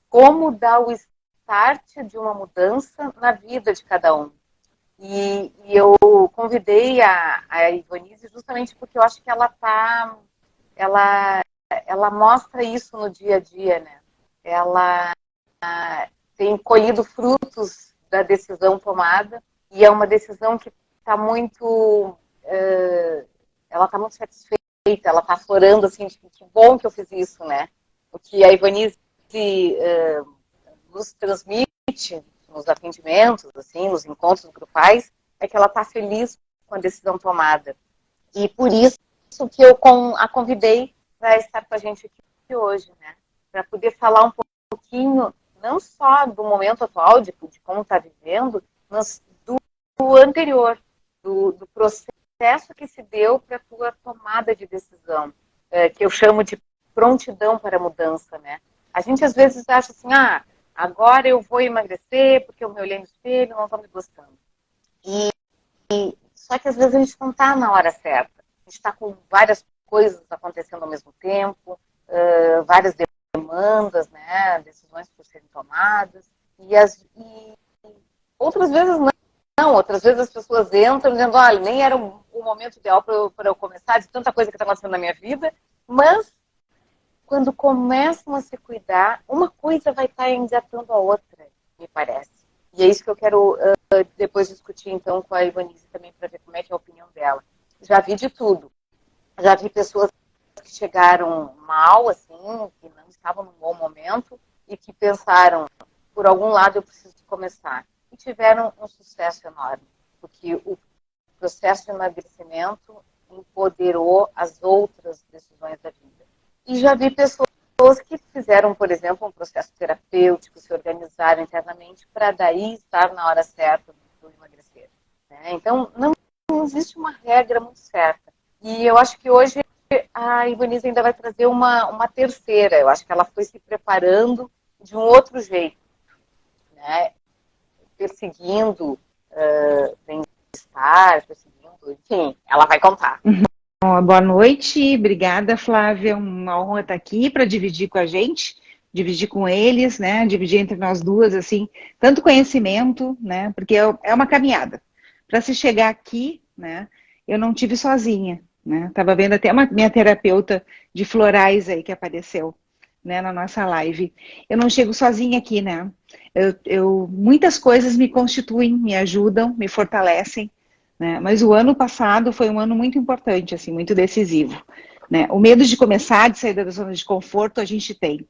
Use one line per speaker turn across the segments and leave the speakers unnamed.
como dar o start de uma mudança na vida de cada um. E eu convidei a Ivonise justamente porque eu acho que ela, ela mostra isso no dia a dia, né? Ela tem colhido frutos da decisão tomada e é uma decisão que está muito, ela está muito satisfeita, ela está aflorando assim, tipo, que bom que eu fiz isso, né? O que a Ivonise nos transmite nos atendimentos, assim, nos encontros grupais, é que ela está feliz com a decisão tomada. E por isso que eu a convidei para estar com a gente aqui hoje, né? Para poder falar um pouquinho, não só do momento atual, de como está vivendo, mas do anterior, do processo que se deu para a tua tomada de decisão, que eu chamo de prontidão para a mudança, né? A gente às vezes acha assim, agora eu vou emagrecer porque eu me olhei no espelho e não estou me gostando. Só que às vezes a gente não está na hora certa. A gente está com várias coisas acontecendo ao mesmo tempo, várias demandas, né, decisões por serem tomadas. E outras vezes não. Outras vezes as pessoas entram dizendo, olha, nem era o momento ideal para eu começar, de tanta coisa que está acontecendo na minha vida, mas quando começam a se cuidar, uma coisa vai estar engatando a outra, me parece. E é isso que eu quero depois discutir, então, com a Ivonise também, para ver como é que é a opinião dela. Já vi de tudo. Já vi pessoas que chegaram mal, assim, que não estavam num bom momento e que pensaram, por algum lado eu preciso começar. E tiveram um sucesso enorme, porque o processo de emagrecimento empoderou as outras decisões da vida. E já vi pessoas que fizeram, por exemplo, um processo terapêutico, se organizaram internamente para daí estar na hora certa do emagrecer. Né? Então, não existe uma regra muito certa. E eu acho que hoje a Ivonise ainda vai trazer uma terceira. Eu acho que ela foi se preparando de um outro jeito, né? Perseguindo bem-estar, perseguindo, enfim, ela vai contar.
Boa noite, obrigada, Flávia. Uma honra estar aqui para dividir com a gente, dividir com eles, né? Dividir entre nós duas, assim, tanto conhecimento, né? Porque é uma caminhada. Para se chegar aqui, né? Eu não tive sozinha, né? Tava vendo até minha terapeuta de florais aí que apareceu, né? Na nossa live. Eu não chego sozinha aqui, né? Muitas coisas me constituem, me ajudam, me fortalecem. Né? Mas o ano passado foi um ano muito importante, assim, muito decisivo. Né? O medo de começar, de sair da zona de conforto, a gente tem.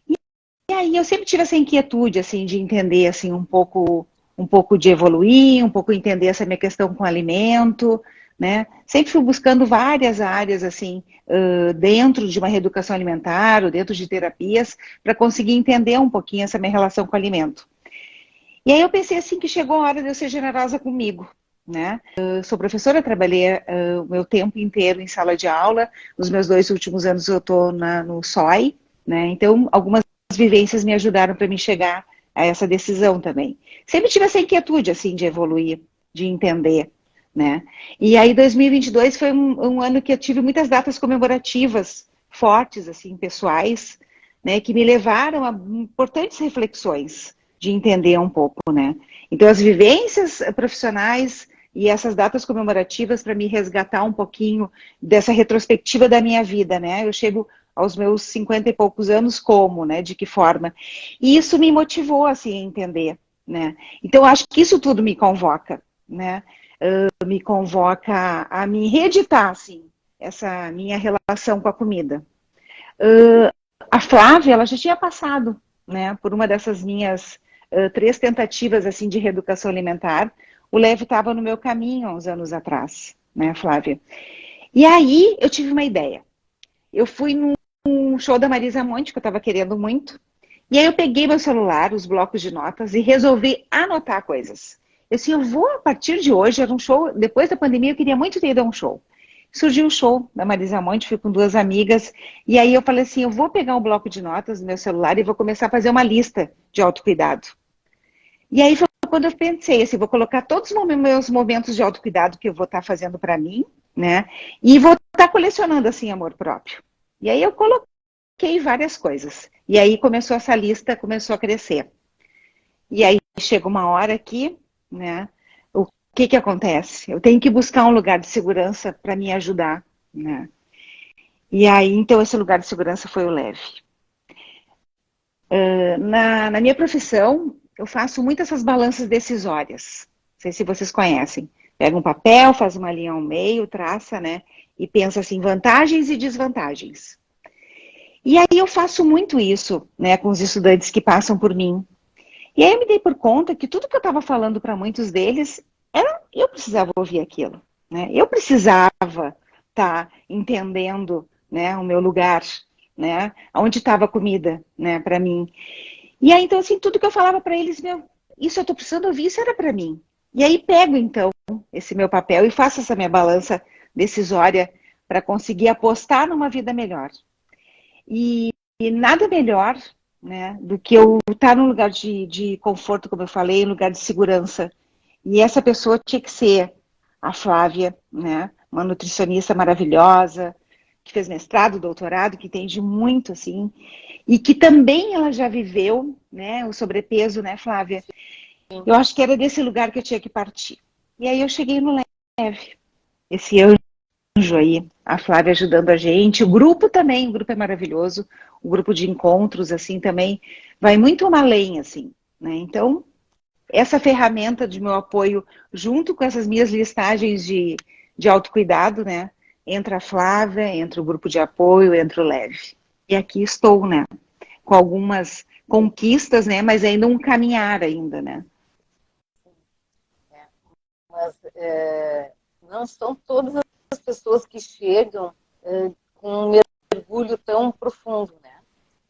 E aí eu sempre tive essa inquietude, assim, de entender, assim, um pouco de evoluir, um pouco entender essa minha questão com alimento, né? Sempre fui buscando várias áreas, assim, dentro de uma reeducação alimentar ou dentro de terapias, para conseguir entender um pouquinho essa minha relação com o alimento. E aí eu pensei, assim, que chegou a hora de eu ser generosa comigo, né? Eu sou professora, trabalhei o meu tempo inteiro em sala de aula. Nos meus 2 últimos anos eu estou no SOI, né? Então, algumas vivências me ajudaram para me chegar a essa decisão também. Sempre tive essa inquietude, assim, de evoluir, de entender, né? E aí 2022 foi um ano que eu tive muitas datas comemorativas fortes, assim, pessoais, né? Que me levaram a importantes reflexões de entender um pouco, né? Então, as vivências profissionais e essas datas comemorativas para me resgatar um pouquinho dessa retrospectiva da minha vida, né? Eu chego aos meus 50 e poucos anos como, né? De que forma? E isso me motivou, assim, a entender, né? Então, acho que isso tudo me convoca, né? Me convoca a me reeditar, assim, essa minha relação com a comida. A Flávia, ela já tinha passado, né? Por uma dessas minhas 3 tentativas, assim, de reeducação alimentar. O Levo estava no meu caminho há uns anos atrás, né, Flávia? E aí eu tive uma ideia. Eu fui num show da Marisa Monte, que eu estava querendo muito, e aí eu peguei meu celular, os blocos de notas, e resolvi anotar coisas. Eu assim, eu vou, a partir de hoje, era um show, depois da pandemia, eu queria muito ter ido a um show. Surgiu o show da Marisa Monte, fui com 2 amigas, e aí eu falei assim, eu vou pegar um bloco de notas no meu celular e vou começar a fazer uma lista de autocuidado. E aí foi quando eu pensei assim, vou colocar todos os meus momentos de autocuidado que eu vou estar fazendo para mim, né? E vou estar colecionando assim amor próprio. E aí eu coloquei várias coisas. E aí começou essa lista, começou a crescer. E aí chega uma hora que, né, o que que acontece? Eu tenho que buscar um lugar de segurança para me ajudar, né? E aí, então, esse lugar de segurança foi o Leve. Na minha profissão, eu faço muitas essas balanças decisórias. Não sei se vocês conhecem. Pega um papel, faz uma linha ao meio, traça, né? E pensa assim, vantagens e desvantagens. E aí eu faço muito isso, né, com os estudantes que passam por mim. E aí eu me dei por conta que tudo que eu estava falando para muitos deles, eu precisava ouvir aquilo, né? Eu precisava estar entendendo, né, o meu lugar, né, onde estava a comida, né, para mim. E aí então assim, tudo que eu falava para eles, meu, isso eu estou precisando ouvir, isso era para mim. E aí pego então esse meu papel e faço essa minha balança decisória para conseguir apostar numa vida melhor. E nada melhor, né, do que eu estar num lugar de conforto, como eu falei, um lugar de segurança. E essa pessoa tinha que ser a Flávia, né, uma nutricionista maravilhosa, que fez mestrado, doutorado, que entende muito, assim, e que também ela já viveu, né, o sobrepeso, né, Flávia?
Sim.
Eu acho que era desse lugar que eu tinha que partir. E aí eu cheguei no Leve, esse anjo aí, a Flávia ajudando a gente, o grupo também, o grupo é maravilhoso, o grupo de encontros, assim, também vai muito além, assim, né? Então, essa ferramenta de meu apoio, junto com essas minhas listagens de autocuidado, né? Entra a Flávia, entra o grupo de apoio, entra o Leve. E aqui estou, né? Com algumas conquistas, né? Mas ainda um caminhar ainda, né?
É. Mas não são todas as pessoas que chegam com um mergulho tão profundo, né?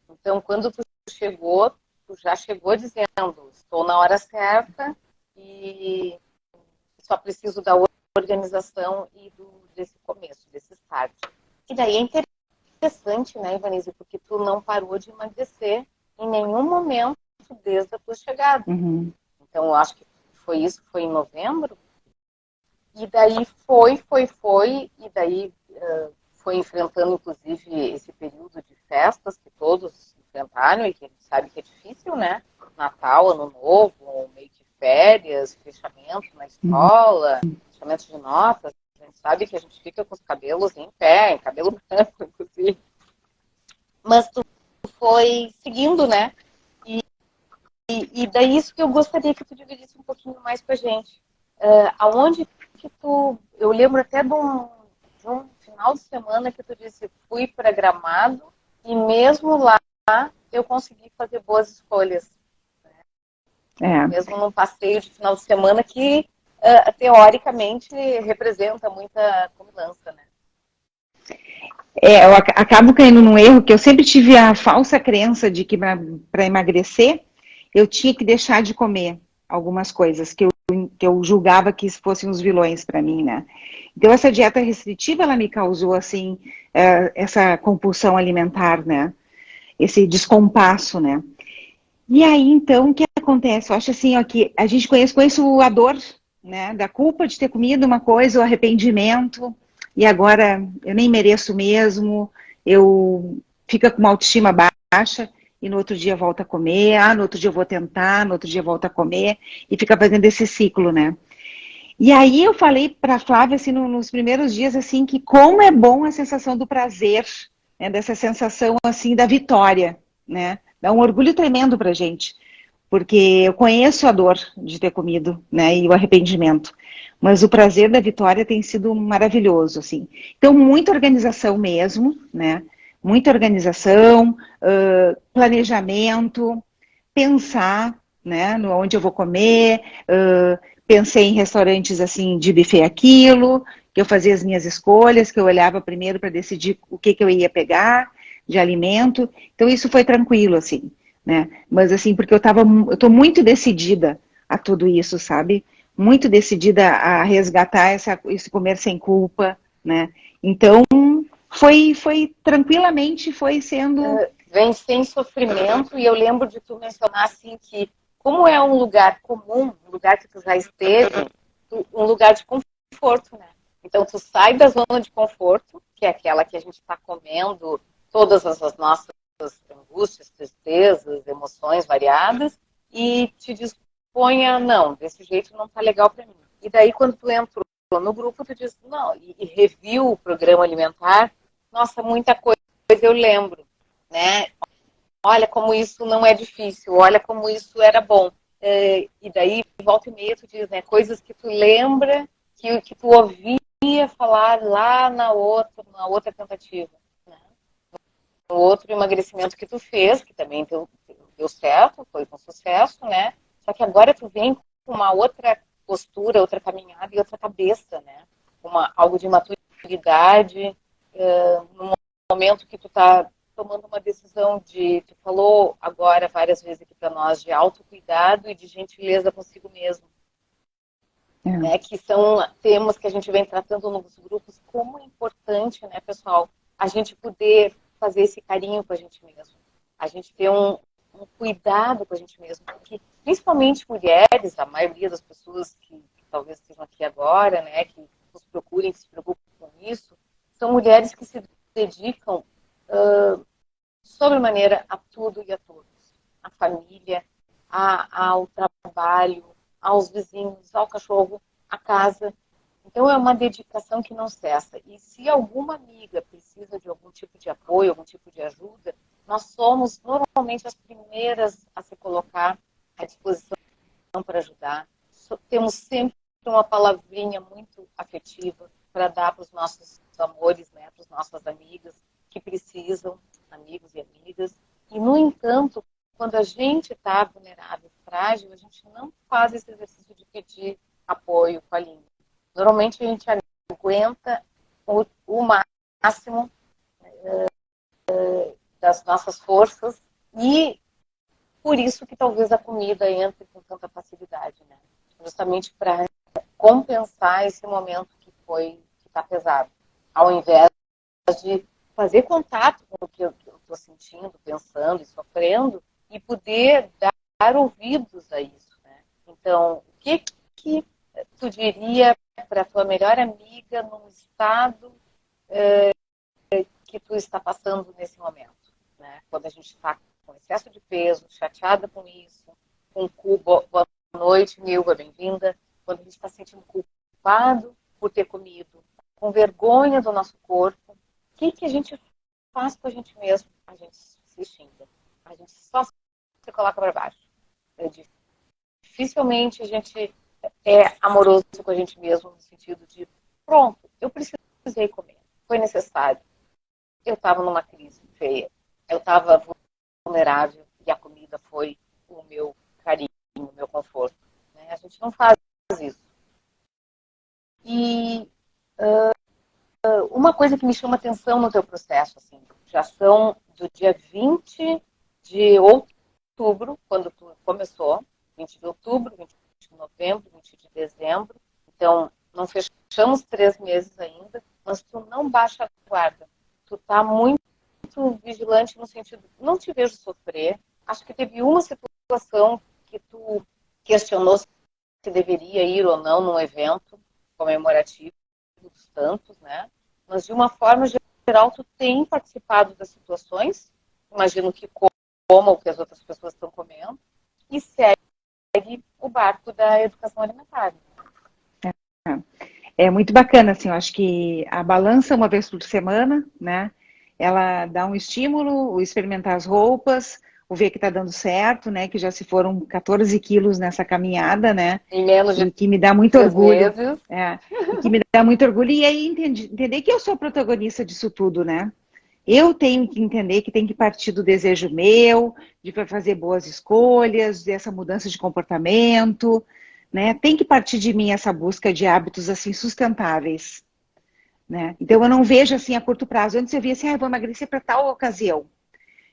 Então, quando tu chegou, tu já chegou dizendo, estou na hora certa e só preciso da organização e desse começo, desse start. E daí é interessante, né, Ivanise, porque tu não parou de emagrecer em nenhum momento desde a tua chegada.
Uhum.
Então, eu acho que foi isso, foi em novembro. E daí foi, e daí foi enfrentando, inclusive, esse período de festas que todos enfrentaram e que a gente sabe que é difícil, né? Natal, Ano Novo, meio que férias, fechamento na escola, fechamento de notas. A gente sabe que a gente fica com os cabelos em pé, em cabelo branco, inclusive. Mas tu foi seguindo, né? E daí isso que eu gostaria que tu dividisse um pouquinho mais com a gente. Aonde que tu... Eu lembro até de um final de semana que tu disse, fui para Gramado e mesmo lá eu consegui fazer boas escolhas.
É.
Mesmo num passeio de final de semana que, teoricamente, representa muita comilança, né?
Eu acabo caindo num erro que eu sempre tive a falsa crença de que para emagrecer eu tinha que deixar de comer algumas coisas que eu julgava que fossem os vilões para mim, né? Então essa dieta restritiva ela me causou assim essa compulsão alimentar, né? Esse descompasso, né? E aí então o que acontece? Eu acho assim, ó, que a gente conheço a dor, né? Da culpa de ter comido uma coisa, o arrependimento e agora eu nem mereço mesmo, eu fico com uma autoestima baixa e no outro dia volta a comer, no outro dia eu vou tentar, no outro dia volta a comer e fica fazendo esse ciclo, né? E aí eu falei para a Flávia assim nos primeiros dias assim que como é bom a sensação do prazer, né, dessa sensação assim da vitória, né? Dá um orgulho tremendo pra gente porque eu conheço a dor de ter comido, né, e o arrependimento. Mas o prazer da vitória tem sido maravilhoso, assim. Então, muita organização mesmo, né? Muita organização, planejamento, pensar, né, no onde eu vou comer, pensei em restaurantes assim de buffet aquilo, que eu fazia as minhas escolhas, que eu olhava primeiro para decidir o que eu ia pegar de alimento. Então, isso foi tranquilo, assim. Né? Mas assim, porque eu tô muito decidida a tudo isso, sabe? Muito decidida a resgatar esse comer sem culpa, né? Então, foi tranquilamente, foi sendo...
Vem sem sofrimento, e eu lembro de tu mencionar assim que, como é um lugar comum, um lugar que tu já esteve, um lugar de conforto, né? Então, tu sai da zona de conforto, que é aquela que a gente está comendo todas as nossas angústias, tristezas, emoções variadas, e te dispõe a, não, desse jeito não tá legal para mim. E daí, quando tu entrou no grupo, tu diz, não, e reviu o programa alimentar, nossa, muita coisa eu lembro, né? Olha como isso não é difícil, olha como isso era bom. E daí, volta e meia, tu diz, né, coisas que tu lembra, que tu ouvia falar lá na outra tentativa, né? No outro emagrecimento que tu fez, que também deu certo, foi com sucesso, né? Só que agora tu vem com uma outra postura, outra caminhada e outra cabeça, né? Algo de maturidade, no momento que tu tá tomando uma decisão tu falou agora várias vezes aqui para nós, de autocuidado e de gentileza consigo mesmo. Né, que são temas que a gente vem tratando nos grupos, como é importante, né, pessoal, a gente poder fazer esse carinho com a gente mesmo, a gente ter um cuidado com a gente mesmo, porque principalmente mulheres, a maioria das pessoas que talvez estejam aqui agora, né, que nos procurem, que se preocupam com isso, são mulheres que se dedicam sobremaneira a tudo e a todos, à família, ao trabalho, aos vizinhos, ao cachorro, à casa. Então é uma dedicação que não cessa. E se alguma amiga precisa de algum tipo de apoio, algum tipo de ajuda, nós somos normalmente as primeiras a se colocar à disposição para ajudar. Temos sempre uma palavrinha muito afetiva para dar para os nossos amores, né, para as nossas amigas que precisam, amigos e amigas. E, no entanto, quando a gente está vulnerável, frágil, a gente não faz esse exercício de pedir apoio com a língua. Normalmente a gente aguenta o máximo das nossas forças e por isso que talvez a comida entre com tanta facilidade, né? Justamente para compensar esse momento que está pesado. Ao invés de fazer contato com o que eu estou sentindo, pensando e sofrendo e poder dar ouvidos a isso, né? Então, o que tu diria para a tua melhor amiga num estado que tu está passando nesse momento, né? Quando a gente está com excesso de peso, chateada com isso, com culpa, boa noite, Nilva, bem-vinda. Quando a gente está sentindo culpado por ter comido, com vergonha do nosso corpo, o que a gente faz com a gente mesmo? A gente se xinga, a gente só se coloca para baixo. Dificilmente a gente é amoroso com a gente mesmo no sentido de, pronto, eu precisei comer, foi necessário. Eu estava numa crise feia, eu estava vulnerável e a comida foi o meu carinho, o meu conforto. Né? A gente não faz isso. E uma coisa que me chama atenção no teu processo, assim, já são do dia 20 de outubro, quando tu começou, 20 de outubro, 20 de novembro, 20 de dezembro, então não fechamos 3 meses ainda, mas tu não baixa a guarda, tu tá muito vigilante no sentido, não te vejo sofrer, acho que teve uma situação que tu questionou se deveria ir ou não num evento comemorativo dos tantos, né? Mas de uma forma geral, tu tem participado das situações, imagino que coma o que as outras pessoas estão comendo, e segue o barco da educação alimentar.
É muito bacana, assim, eu acho que a balança uma vez por semana, né? Ela dá um estímulo, o experimentar as roupas, o ver que está dando certo, né? Que já se foram 14 quilos nessa caminhada, né?
Em menos de
e que me dá muito
3
orgulho.
meses.
E que me dá muito orgulho. E aí entender que eu sou protagonista disso tudo, né? Eu tenho que entender que tem que partir do desejo meu, de fazer boas escolhas, dessa mudança de comportamento, né? Tem que partir de mim essa busca de hábitos assim sustentáveis, né? Então eu não vejo assim a curto prazo. Antes eu via assim, eu vou emagrecer para tal ocasião.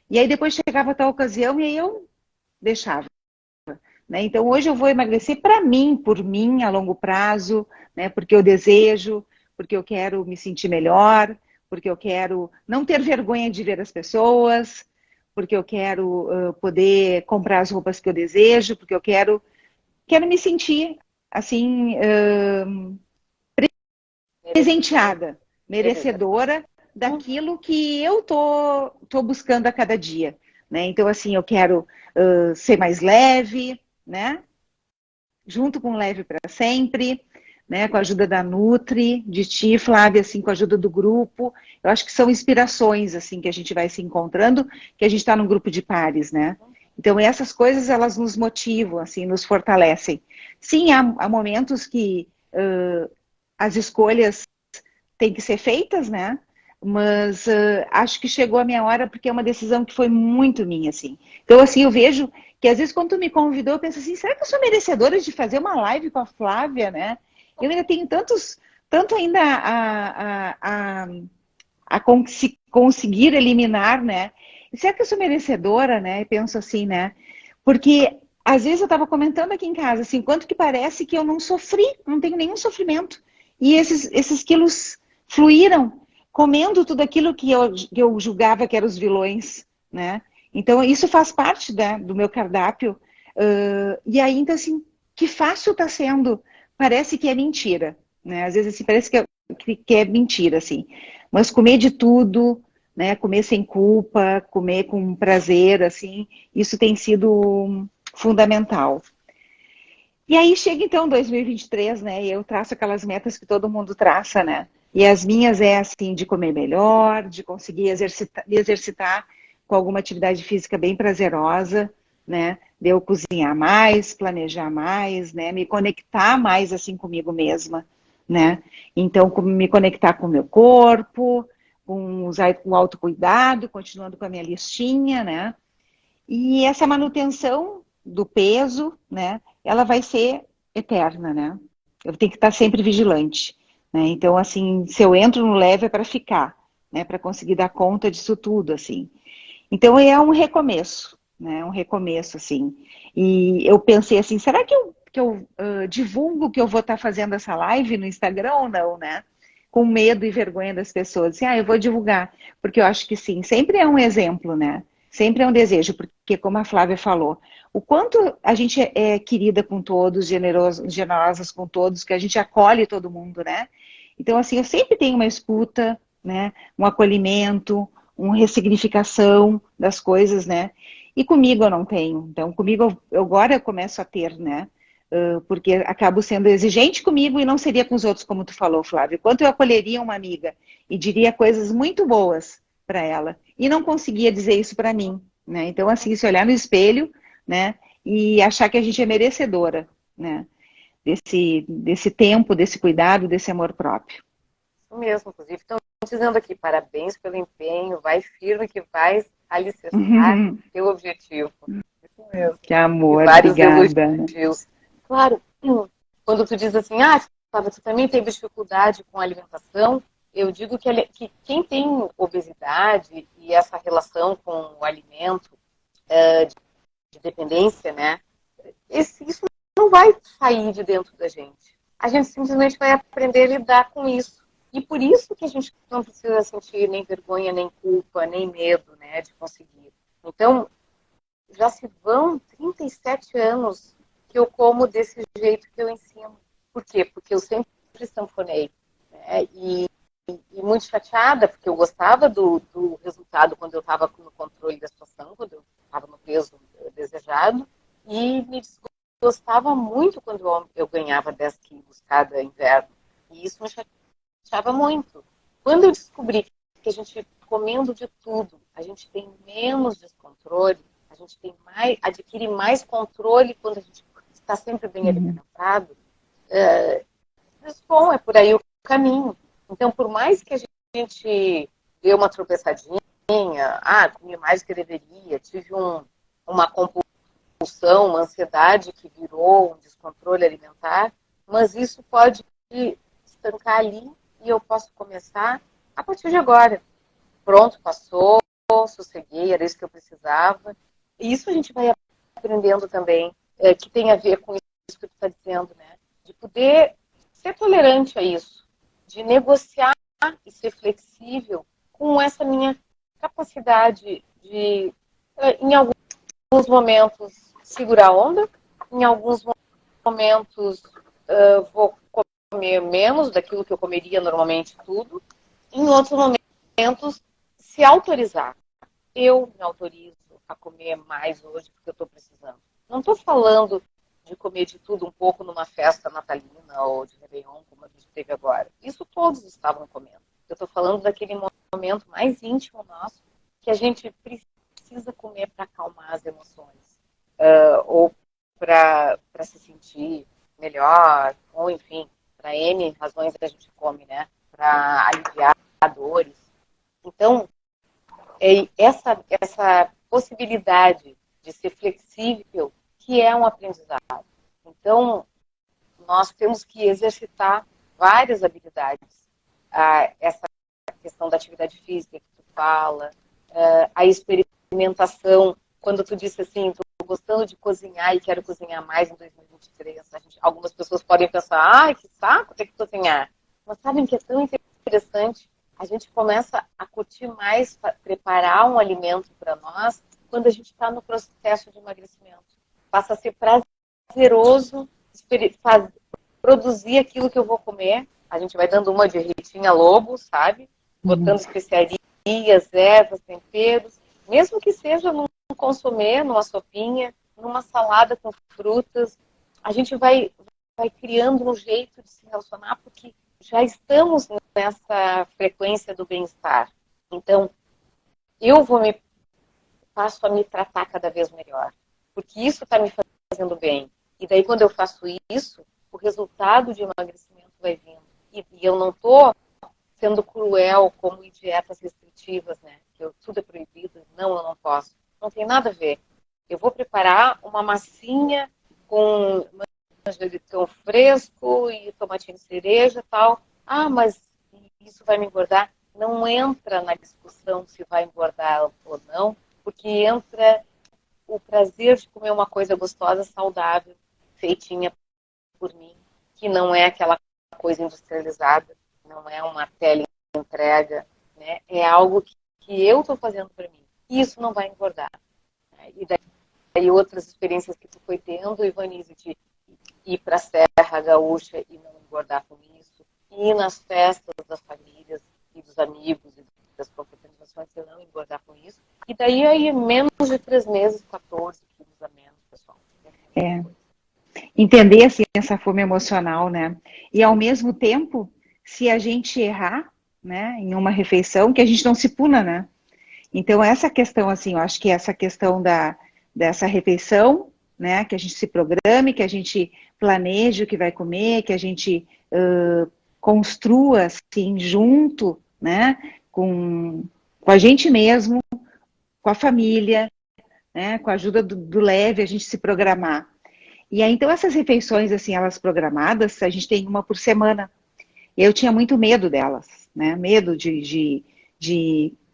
E aí depois chegava a tal ocasião e aí eu deixava. Né? Então hoje eu vou emagrecer para mim, por mim, a longo prazo, né? Porque eu desejo, porque eu quero me sentir melhor, porque eu quero não ter vergonha de ver as pessoas, porque eu quero poder comprar as roupas que eu desejo, porque eu quero me sentir assim presenteada, merecedora daquilo que eu tô buscando a cada dia, né? Então, assim, eu quero ser mais leve, né? Junto com Leve para Sempre, né? Com a ajuda da Nutri, de ti, Flávia, assim, com a ajuda do grupo. Eu acho que são inspirações, assim, que a gente vai se encontrando, que a gente está num grupo de pares, né? Então, essas coisas, elas nos motivam, assim, nos fortalecem. Sim, há momentos que as escolhas têm que ser feitas, né? Mas acho que chegou a minha hora porque é uma decisão que foi muito minha, assim. Então, assim, eu vejo que às vezes quando tu me convidou, eu penso assim, será que eu sou merecedora de fazer uma live com a Flávia, né? Eu ainda tenho tanto ainda a conseguir eliminar, né? E será que eu sou merecedora, né? E penso assim, né? Porque às vezes eu estava comentando aqui em casa, assim, quanto que parece que eu não sofri, não tenho nenhum sofrimento. E esses quilos fluíram, comendo tudo aquilo que eu julgava que eram os vilões, né? Então, isso faz parte, né, do meu cardápio. E aí, então, assim, que fácil está sendo. Parece que é mentira, né? Às vezes, assim, parece que é mentira, assim. Mas comer de tudo, né? Comer sem culpa, comer com prazer, assim, isso tem sido fundamental. E aí chega então 2023, né? E eu traço aquelas metas que todo mundo traça, né? E as minhas é assim, de comer melhor, de conseguir me exercitar com alguma atividade física bem prazerosa, né? De eu cozinhar mais, planejar mais, né? Me conectar mais assim comigo mesma, né? Então, me conectar com o meu corpo, com o autocuidado, continuando com a minha listinha, né? E essa manutenção do peso, né, ela vai ser eterna, né? Eu tenho que estar sempre vigilante, né? Então, assim, se eu entro no leve é para ficar, né, para conseguir dar conta disso tudo, assim. Então, é um recomeço, né? Um recomeço, assim. E eu pensei assim, será que eu divulgo que eu vou estar fazendo essa live no Instagram ou não, né? Com medo e vergonha das pessoas. Assim, eu vou divulgar, porque eu acho que sim, sempre é um exemplo, né? Sempre é um desejo, porque como a Flávia falou, o quanto a gente é querida com todos, generosas com todos, que a gente acolhe todo mundo, né? Então, assim, eu sempre tenho uma escuta, né? Um acolhimento, uma ressignificação das coisas, né? E comigo eu não tenho. Então, comigo agora eu começo a ter, né? Porque acabo sendo exigente comigo e não seria com os outros, como tu falou, Flávio. Quanto eu acolheria uma amiga e diria coisas muito boas para ela e não conseguia dizer isso para mim, né? Então, assim, se olhar no espelho, né? E achar que a gente é merecedora, né? Desse tempo, desse cuidado, desse amor próprio.
Isso mesmo, inclusive. Estão dizendo aqui, parabéns pelo empenho, vai firme que vai alicerçar teu objetivo. Isso mesmo.
Que
E
amor,
vários
obrigada.
elogios. Claro, quando tu diz assim, Flávia, tu também teve dificuldade com a alimentação, eu digo que quem tem obesidade e essa relação com o alimento de dependência, né, isso não vai sair de dentro da gente. A gente simplesmente vai aprender a lidar com isso. E por isso que a gente não precisa sentir nem vergonha, nem culpa, nem medo, né, de conseguir. Então, já se vão 37 anos que eu como desse jeito que eu ensino. Por quê? Porque eu sempre sanfonei. Né? E muito chateada, porque eu gostava do resultado quando eu estava no controle da situação, quando eu estava no peso desejado, e me desgostava muito quando eu ganhava 10 quilos cada inverno. E isso me chateava muito. Quando eu descobri que a gente, comendo de tudo, a gente tem menos descontrole, a gente adquire mais controle quando a gente está sempre bem alimentado, bom, é por aí o caminho. Então, por mais que a gente dê uma tropeçadinha, comi mais do que deveria, tive uma compulsão, uma ansiedade que virou um descontrole alimentar, mas isso pode estancar ali e eu posso começar a partir de agora. Pronto, passou, sosseguei, era isso que eu precisava. E isso a gente vai aprendendo também, que tem a ver com isso que tu está dizendo, né? De poder ser tolerante a isso, de negociar e ser flexível com essa minha capacidade de, em alguns momentos, segurar a onda, em alguns momentos vou comer menos daquilo que eu comeria normalmente tudo, em outros momentos alimentos, se autorizar. Eu me autorizo a comer mais hoje porque eu estou precisando. Não estou falando de comer de tudo um pouco numa festa natalina ou de Réveillon, como a gente teve agora. Isso todos estavam comendo. Eu estou falando daquele momento mais íntimo nosso que a gente precisa comer para acalmar as emoções. Ou para se sentir melhor, ou enfim, para N razões a gente come, né? Para aliviar dores. Então, essa possibilidade de ser flexível, que é um aprendizado. Então, nós temos que exercitar várias habilidades. Essa questão da atividade física que tu fala, a experimentação, quando tu disse assim, estou gostando de cozinhar e quero cozinhar mais em 2023, algumas pessoas podem pensar, ai, que saco ter que cozinhar. Mas sabem que é tão interessante, a gente começa a curtir mais, preparar um alimento para nós, quando a gente está no processo de emagrecimento. Passa a ser prazeroso produzir aquilo que eu vou comer. A gente vai dando uma de Ritinha Lobo, sabe? Botando especiarias, ervas, temperos. Mesmo que seja num consomê, numa sopinha, numa salada com frutas. A gente vai criando um jeito de se relacionar, porque já estamos nessa frequência do bem-estar. Então, eu passo a me tratar cada vez melhor. Porque isso está me fazendo bem. E daí, quando eu faço isso, o resultado de emagrecimento vai vindo. E eu não estou sendo cruel como em dietas restritivas, né? Que tudo é proibido. Não, eu não posso. Não tem nada a ver. Eu vou preparar uma massinha com manjericão fresco e tomatinho cereja e tal. Ah, mas isso vai me engordar? Não entra na discussão se vai engordar ou não, porque entra o prazer de comer uma coisa gostosa, saudável, feitinha por mim, que não é aquela coisa industrializada, não é uma teleentrega, né? É algo que eu estou fazendo para mim. E isso não vai engordar. E daí outras experiências que tu foi tendo, Ivanise, de ir para a Serra Gaúcha e não engordar com isso, ir nas festas das famílias e dos amigos e das confraternizações e não engordar com isso. E daí aí menos de 3 meses, 14 quilos a menos, pessoal.
Entender assim, essa fome emocional, né? E ao mesmo tempo, se a gente errar, né, em uma refeição, que a gente não se puna, né? Então essa questão, assim, eu acho que essa questão dessa refeição, né, que a gente se programe, que a gente planeje o que vai comer, que a gente construa, assim, junto, né, com a gente mesmo, com a família, né, com a ajuda do leve, a gente se programar. E aí, então, essas refeições, assim, elas programadas, a gente tem uma por semana. E eu tinha muito medo delas, né? Medo de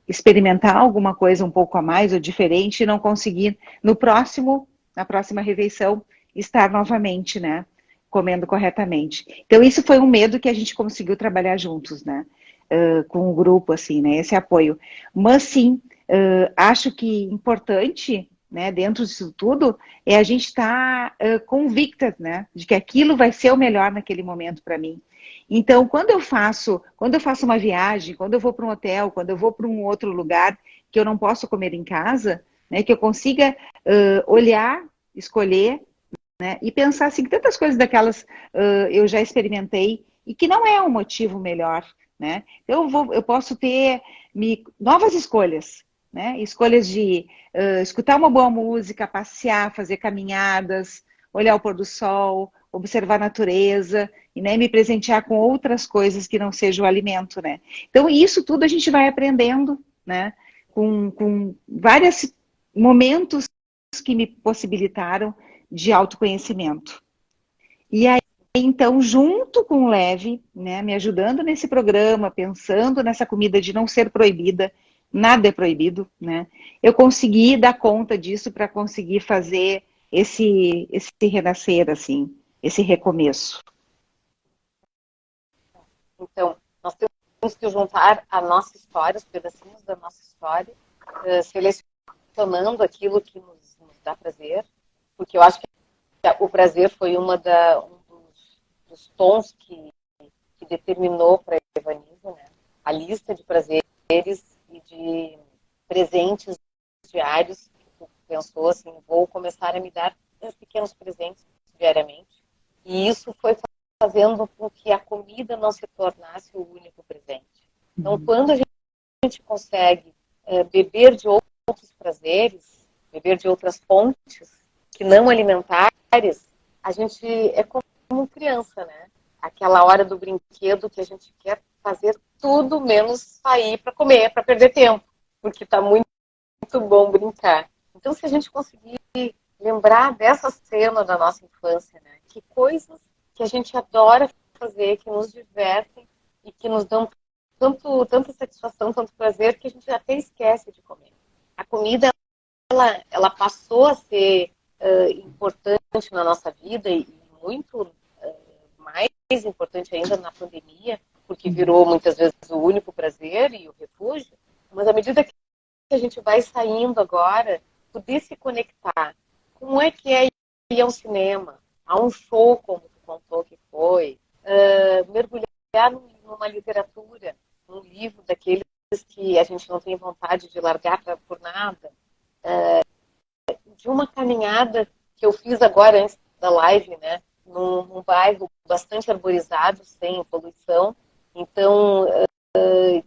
experimentar alguma coisa um pouco a mais ou diferente e não conseguir, na próxima refeição, estar novamente, né? Comendo corretamente. Então, isso foi um medo que a gente conseguiu trabalhar juntos, né? Com o grupo, assim, né? Esse apoio. Mas, sim, acho que importante, né, dentro disso tudo, é a gente estar convicta, né, de que aquilo vai ser o melhor naquele momento para mim. Então, quando eu faço uma viagem, quando eu vou para um hotel, quando eu vou para um outro lugar que eu não posso comer em casa, né, que eu consiga olhar, escolher, né, e pensar assim, que tantas coisas daquelas eu já experimentei e que não é um motivo melhor, né? Eu posso ter novas escolhas, né? Escolhas de escutar uma boa música, passear, fazer caminhadas, olhar o pôr do sol, observar a natureza e, né, me presentear com outras coisas que não seja o alimento, né? Então, isso tudo a gente vai aprendendo, né? Com vários momentos que me possibilitaram de autoconhecimento. E aí, então, junto com o Leve, né, me ajudando nesse programa, pensando nessa comida de não ser proibida, nada é proibido, né? Eu consegui dar conta disso para conseguir fazer esse renascer, assim, esse recomeço.
Então, nós temos que juntar a nossa história, os pedacinhos da nossa história, selecionando aquilo que nos dá prazer, porque eu acho que o prazer foi um dos tons que determinou para a Evanise, né? A lista de prazeres e de presentes diários. Tu pensou assim, vou começar a me dar pequenos presentes diariamente. E isso foi fazendo com que a comida não se tornasse o único presente. Então, quando a gente consegue beber de outros prazeres, beber de outras fontes que não alimentares, a gente é como criança, né? Aquela hora do brinquedo que a gente quer fazer tudo menos sair para comer, para perder tempo, porque está muito bom brincar. Então, se a gente conseguir lembrar dessa cena da nossa infância, né? Que coisas que a gente adora fazer, que nos divertem e que nos dão tanta satisfação, tanto prazer, que a gente até esquece de comer. A comida, ela passou a ser importante na nossa vida e muito mais importante ainda na pandemia, porque virou muitas vezes o único prazer e o refúgio, mas à medida que a gente vai saindo agora, poder se conectar. Como é que é ir ao cinema, a um show, como tu contou que foi, mergulhar numa literatura, num livro daqueles que a gente não tem vontade de largar por nada, de uma caminhada que eu fiz agora antes da live, né, num bairro bastante arborizado, sem poluição, então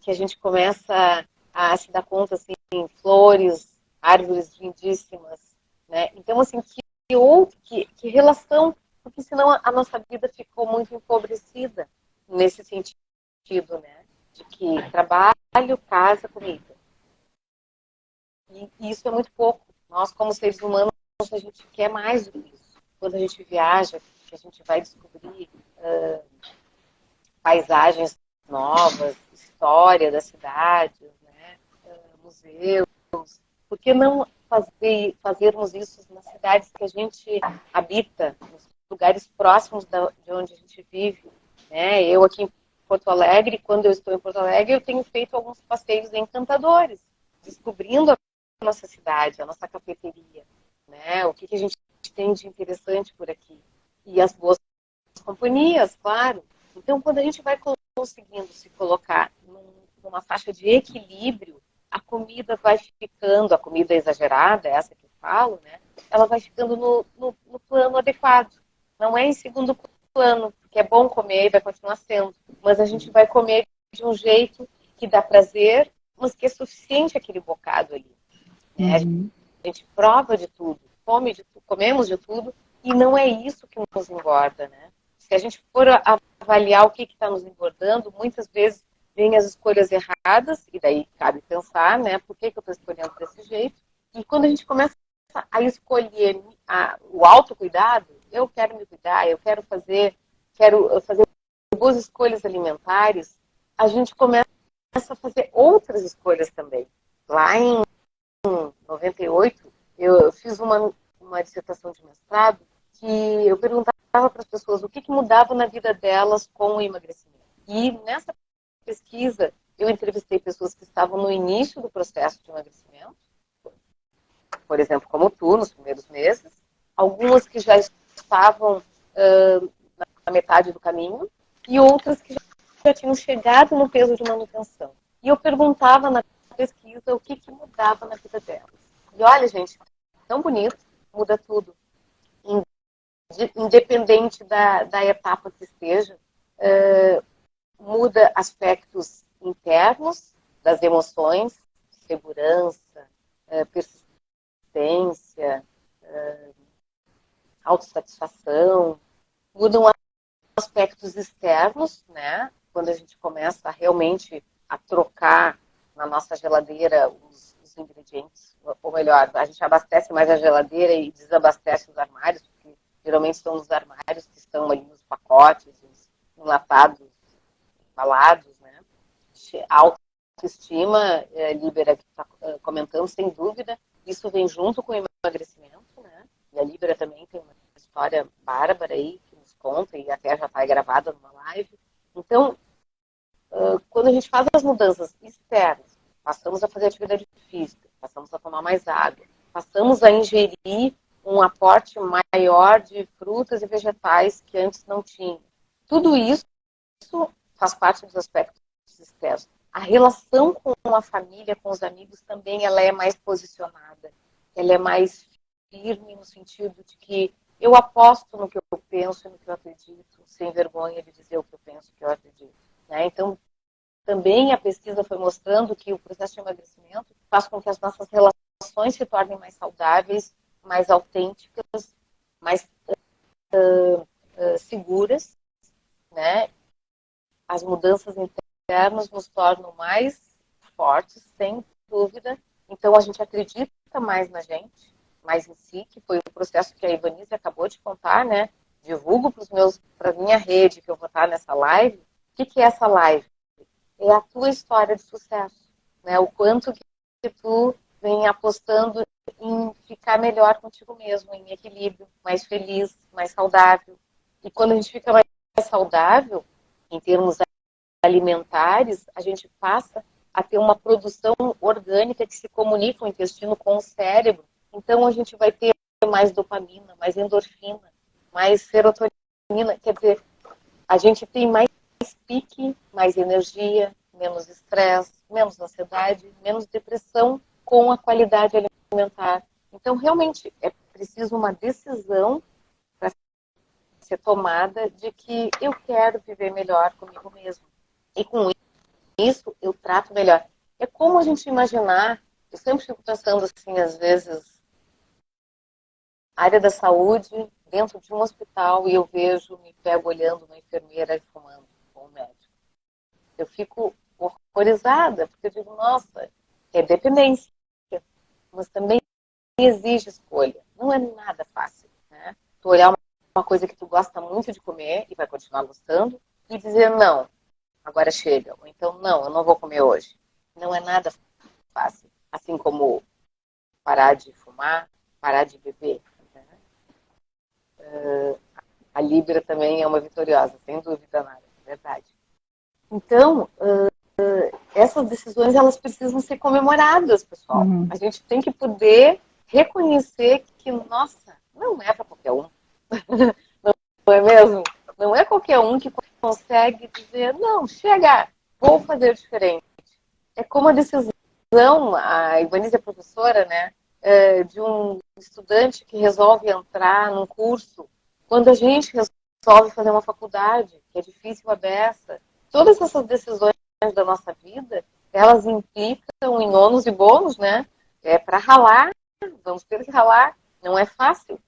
que a gente começa a se dar conta, assim, flores, árvores lindíssimas, né? Então, assim, que relação, porque senão a nossa vida ficou muito empobrecida nesse sentido, né? De que trabalho, casa, comida. E isso é muito pouco. Nós, como seres humanos, a gente quer mais do que isso. Quando a gente viaja, que a gente vai descobrir paisagens novas, história das cidades, né? Museus. Por que não fazermos isso nas cidades que a gente habita, nos lugares próximos de onde a gente vive? Né? Eu aqui em Porto Alegre, quando eu estou em Porto Alegre, eu tenho feito alguns passeios encantadores, descobrindo a nossa cidade, a nossa cafeteria, né? O que a gente tem de interessante por aqui. E as boas companhias, claro. Então, quando a gente vai conseguindo se colocar numa faixa de equilíbrio, a comida vai ficando, a comida exagerada, essa que eu falo, né? Ela vai ficando no plano adequado. Não é em segundo plano, porque é bom comer e vai continuar sendo. Mas a gente vai comer de um jeito que dá prazer, mas que é suficiente aquele bocado ali. Né? A gente prova de tudo, comemos de tudo, e não é isso que nos engorda, né? Se a gente for avaliar o que está nos engordando, muitas vezes vem as escolhas erradas, e daí cabe pensar, né? Por que eu estou escolhendo desse jeito? E quando a gente começa a escolher o autocuidado, eu quero me cuidar, eu quero fazer boas escolhas alimentares, a gente começa a fazer outras escolhas também. Lá em 98, eu fiz uma dissertação de mestrado que eu perguntava para as pessoas o que mudava na vida delas com o emagrecimento. E nessa pesquisa, eu entrevistei pessoas que estavam no início do processo de emagrecimento, por exemplo, como tu, nos primeiros meses, algumas que já estavam na metade do caminho, e outras que já tinham chegado no peso de manutenção. E eu perguntava na pesquisa o que mudava na vida delas. E olha, gente, tão bonito, muda tudo. Independente da etapa que esteja, muda aspectos internos das emoções, segurança, persistência, autossatisfação, mudam aspectos externos, né? Quando a gente começa realmente a trocar na nossa geladeira os ingredientes, ou melhor, a gente abastece mais a geladeira e desabastece os armários, porque geralmente são os armários que estão ali nos pacotes, os enlatados, embalados, né? A autoestima, Líbera, que está comentando, sem dúvida, isso vem junto com o emagrecimento, né? E a Líbera também tem uma história bárbara aí, que nos conta, e até já está gravada numa live. Então, quando a gente faz as mudanças externas, passamos a fazer atividade física, passamos a tomar mais água, passamos a ingerir um aporte maior de frutas e vegetais que antes não tinha. Tudo isso faz parte dos aspectos externos. A relação com a família, com os amigos também, ela é mais posicionada. Ela é mais firme no sentido de que eu aposto no que eu penso e no que eu acredito, sem vergonha de dizer o que eu penso e o que eu acredito. Né? Então, também a pesquisa foi mostrando que o processo de emagrecimento faz com que as nossas relações se tornem mais saudáveis, mais autênticas, mais seguras, né? As mudanças internas nos tornam mais fortes, sem dúvida. Então, a gente acredita mais na gente, mais em si, que foi o processo que a Ivanise acabou de contar, né? Divulgo para a minha rede que eu vou estar nessa live. O que é essa live? É a tua história de sucesso, né? O quanto que tu vem apostando em ficar melhor contigo mesmo, em equilíbrio, mais feliz, mais saudável. E quando a gente fica mais saudável, em termos alimentares, a gente passa a ter uma produção orgânica que se comunica o intestino com o cérebro. Então, a gente vai ter mais dopamina, mais endorfina, mais serotonina. Quer dizer, a gente tem mais pique, mais energia, menos estresse, menos ansiedade, menos depressão com a qualidade alimentar. Então, realmente, é preciso uma decisão para ser tomada de que eu quero viver melhor comigo mesmo. E com isso, eu trato melhor. É como a gente imaginar, eu sempre fico pensando assim, às vezes, área da saúde, dentro de um hospital, e eu vejo, me pego olhando uma enfermeira fumando com um médico. Eu fico horrorizada, porque eu digo, nossa, é dependência, mas também exige escolha. Não é nada fácil, né? Tu olhar uma coisa que tu gosta muito de comer e vai continuar gostando e dizer não, agora chega. Ou então, não, eu não vou comer hoje. Não é nada fácil. Assim como parar de fumar, parar de beber. Né? A Libra também é uma vitoriosa, sem dúvida nada, é verdade. Então, essas decisões, elas precisam ser comemoradas, pessoal.
Uhum.
A gente tem que poder reconhecer que, nossa, não é para qualquer um. Não é mesmo? Não é qualquer um que consegue dizer, não, chega, vou fazer diferente. É como a decisão, a Ivanise é professora, né, de um estudante que resolve entrar num curso, quando a gente resolve fazer uma faculdade, que é difícil a beça. Todas essas decisões da nossa vida, elas implicam em ônus e bônus, né? É para ralar, vamos ter que ralar, não é fácil,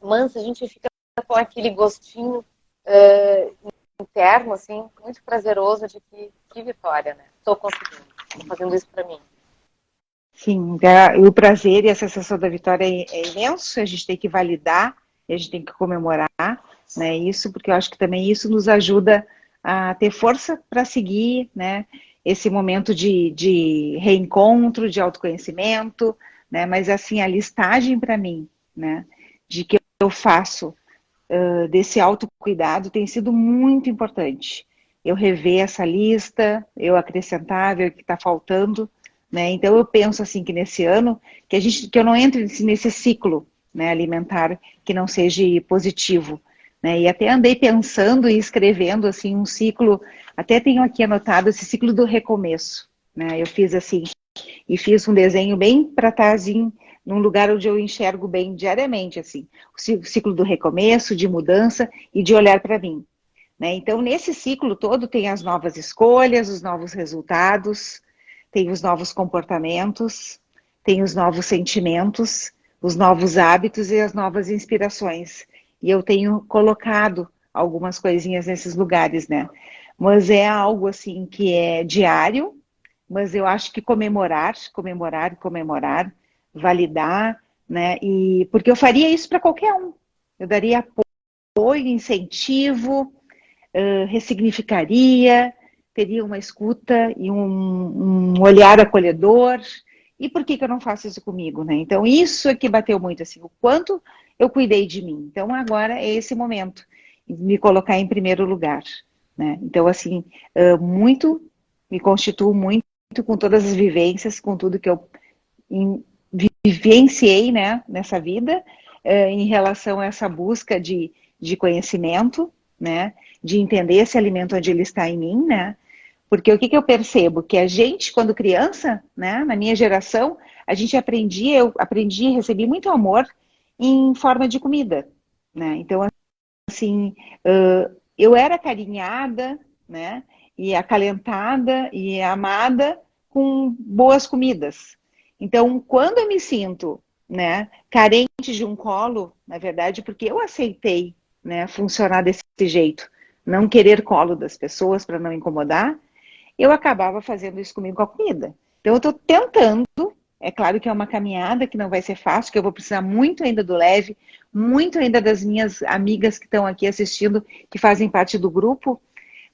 mas a gente fica com aquele gostinho interno, assim, muito prazeroso de que vitória, né? Estou conseguindo, estou fazendo isso para mim.
Sim, e o prazer e a sensação da vitória é imenso, a gente tem que validar, a gente tem que comemorar, né, isso, porque eu acho que também isso nos ajuda a ter força para seguir, né, esse momento de reencontro, de autoconhecimento, né, mas assim, a listagem para mim, né, de que eu faço desse autocuidado tem sido muito importante. Eu rever essa lista, eu acrescentar, ver o que está faltando, né? Então eu penso assim que nesse ano que eu não entre nesse ciclo, né, alimentar que não seja positivo, né? E até andei pensando e escrevendo assim um ciclo, até tenho aqui anotado esse ciclo do recomeço, né? Eu fiz assim e fiz um desenho bem para estar assim, num lugar onde eu enxergo bem diariamente assim, o ciclo do recomeço, de mudança e de olhar para mim, né? Então nesse ciclo todo tem as novas escolhas, os novos resultados, tem os novos comportamentos, tem os novos sentimentos, os novos hábitos e as novas inspirações. E eu tenho colocado algumas coisinhas nesses lugares, né? Mas é algo assim que é diário, mas eu acho que comemorar, validar, né? E porque eu faria isso para qualquer um. Eu daria apoio, incentivo, ressignificaria, teria uma escuta e um olhar acolhedor. E por que eu não faço isso comigo, né? Então, isso é que bateu muito, assim, o quanto eu cuidei de mim. Então, agora é esse momento, me colocar em primeiro lugar, né? Então, assim, me constituo muito com todas as vivências, com tudo que eu vivenciei, né, nessa vida, em relação a essa busca de conhecimento, né, de entender esse alimento onde ele está em mim, né, Porque o que eu percebo? Que a gente, quando criança, né, na minha geração, a gente aprendia, eu aprendi, recebi muito amor em forma de comida, né? Então, assim, eu era carinhada, né, e acalentada e amada com boas comidas. Então, quando eu me sinto, né, carente de um colo, na verdade, porque eu aceitei, né, funcionar desse jeito, não querer colo das pessoas para não incomodar, eu acabava fazendo isso comigo com a comida. Então, eu estou tentando, é claro que é uma caminhada que não vai ser fácil, que eu vou precisar muito ainda do leve, muito ainda das minhas amigas que estão aqui assistindo, que fazem parte do grupo,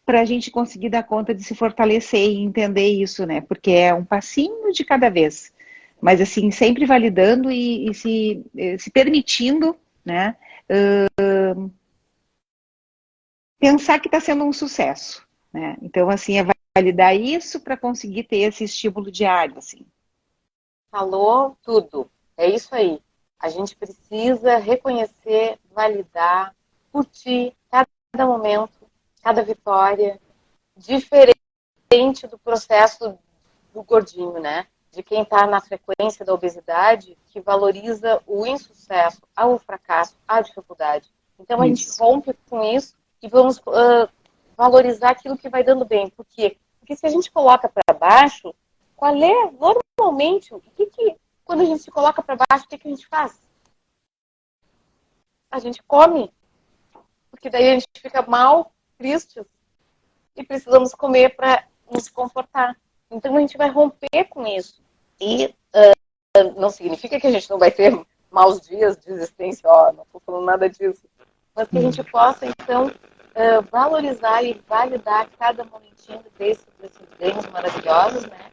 para a gente conseguir dar conta de se fortalecer e entender isso, né? Porque é um passinho de cada vez. Mas, assim, sempre validando e se permitindo, né? Pensar que está sendo um sucesso, né? Então, assim, é validar isso para conseguir ter esse estímulo diário, assim.
Falou tudo. É isso aí. A gente precisa reconhecer, validar, curtir cada momento, cada vitória, diferente do processo do gordinho, né? De quem está na frequência da obesidade, que valoriza o insucesso, o fracasso, a dificuldade. Então, a gente rompe com isso e vamos valorizar aquilo que vai dando bem. Por quê? Porque se a gente coloca para baixo, qual é, normalmente, quando a gente se coloca para baixo, o que a gente faz? A gente come, porque daí a gente fica mal, triste, e precisamos comer para nos confortar. Então a gente vai romper com isso. E não significa que a gente não vai ter maus dias de existência, não estou falando nada disso. Mas que a gente possa, então, valorizar e validar cada momentinho desses ganhos maravilhosos, né?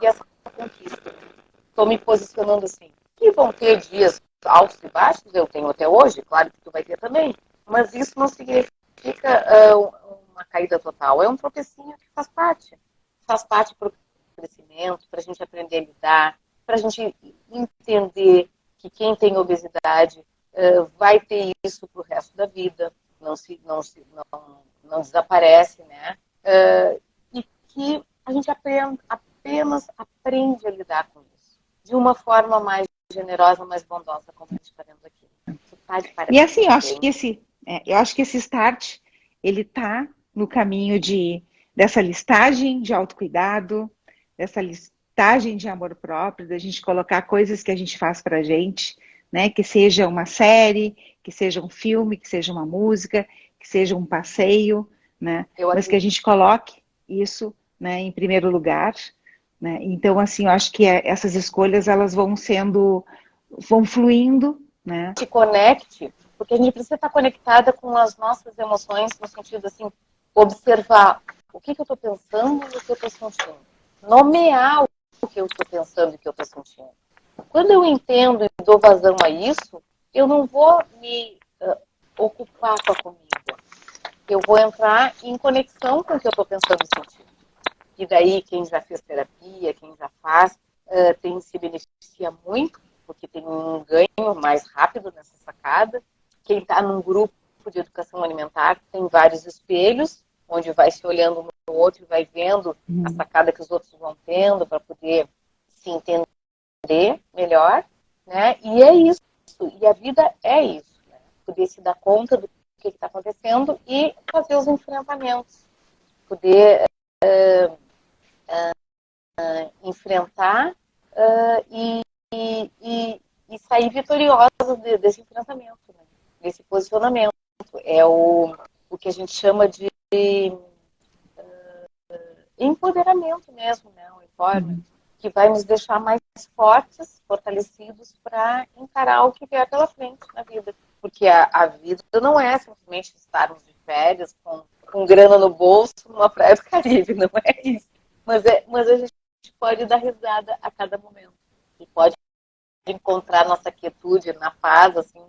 E essa conquista. Estou me posicionando assim. Que vão ter dias altos e baixos, eu tenho até hoje, claro que tu vai ter também. Mas isso não significa uma caída total. É um tropecinho que faz parte. Faz parte para o crescimento, para a gente aprender a lidar, para a gente entender que quem tem obesidade vai ter isso para o resto da vida, não desaparece, né? E que a gente apenas aprende a lidar com isso de uma forma mais generosa, mais bondosa, como a gente está vendo aqui. Tá de parabéns.
E assim, eu acho que esse start, ele tá no caminho dessa listagem de autocuidado, dessa listagem de amor próprio, da gente colocar coisas que a gente faz pra gente, né? Que seja uma série, que seja um filme, que seja uma música, que seja um passeio, né? Mas que a gente coloque isso, né, em primeiro lugar, né? Então, assim, eu acho que essas escolhas, elas vão fluindo, né?
Se conecte, porque a gente precisa estar conectada com as nossas emoções, no sentido assim, observar o que eu estou pensando e o que eu estou sentindo. Nomear o que eu estou pensando e o que eu estou sentindo. Quando eu entendo e dou vazão a isso, eu não vou me ocupar com a comida. Eu vou entrar em conexão com o que eu estou pensando e sentindo. E daí, quem já fez terapia, quem já faz, se beneficia muito, porque tem um ganho mais rápido nessa sacada. Quem está num grupo de educação alimentar tem vários espelhos, onde vai se olhando um no outro e vai vendo a sacada que os outros vão tendo para poder se entender melhor, né? E é isso. E a vida é isso, né? Poder se dar conta do que está acontecendo e fazer os enfrentamentos. Poder enfrentar e sair vitoriosa desse enfrentamento, né? Desse posicionamento. É o que a gente chama de empoderamento mesmo, né? O empowerment, que vai nos deixar mais fortes, fortalecidos para encarar o que vier pela frente na vida. Porque a vida não é simplesmente estarmos de férias com grana no bolso numa praia do Caribe, não é isso. Mas a gente pode dar risada a cada momento. E pode encontrar nossa quietude na paz, assim,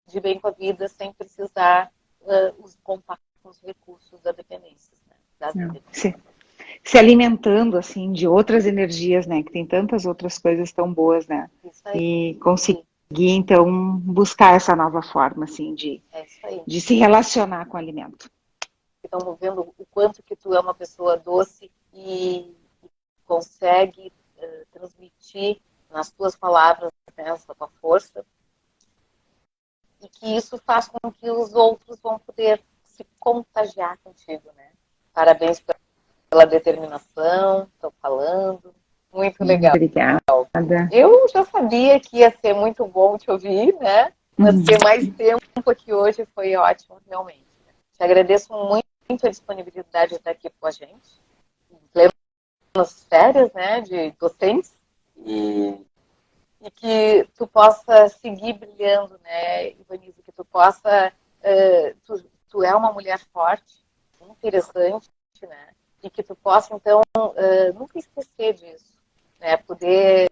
de bem com a vida, sem precisar contar com os recursos da dependência, né? Das
se alimentando, assim, de outras energias, né? Que tem tantas outras coisas tão boas, né?
Isso aí.
E conseguir, então, buscar essa nova forma, assim, de se relacionar com o alimento.
que estão vendo o quanto que tu é uma pessoa doce e consegue transmitir nas tuas palavras, né, essa tua força, e que isso faz com que os outros vão poder se contagiar contigo, né? Parabéns pela determinação, estou falando, muito legal.
Obrigada.
Eu já sabia que ia ser muito bom te ouvir, né? Mas ter mais tempo aqui hoje foi ótimo, realmente. Te agradeço muito a disponibilidade de estar aqui com a gente, em plenas férias, né, de docentes, e que tu possa seguir brilhando, né, Ivanise, que tu possa... tu é uma mulher forte, interessante, né, e que tu possa, então, nunca esquecer disso, né, poder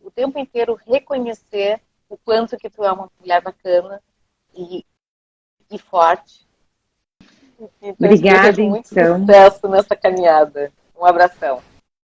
o tempo inteiro reconhecer o quanto que tu é uma mulher bacana e forte. Então,
Obrigada,
desejo muito
então.
sucesso nessa caminhada. Um abração.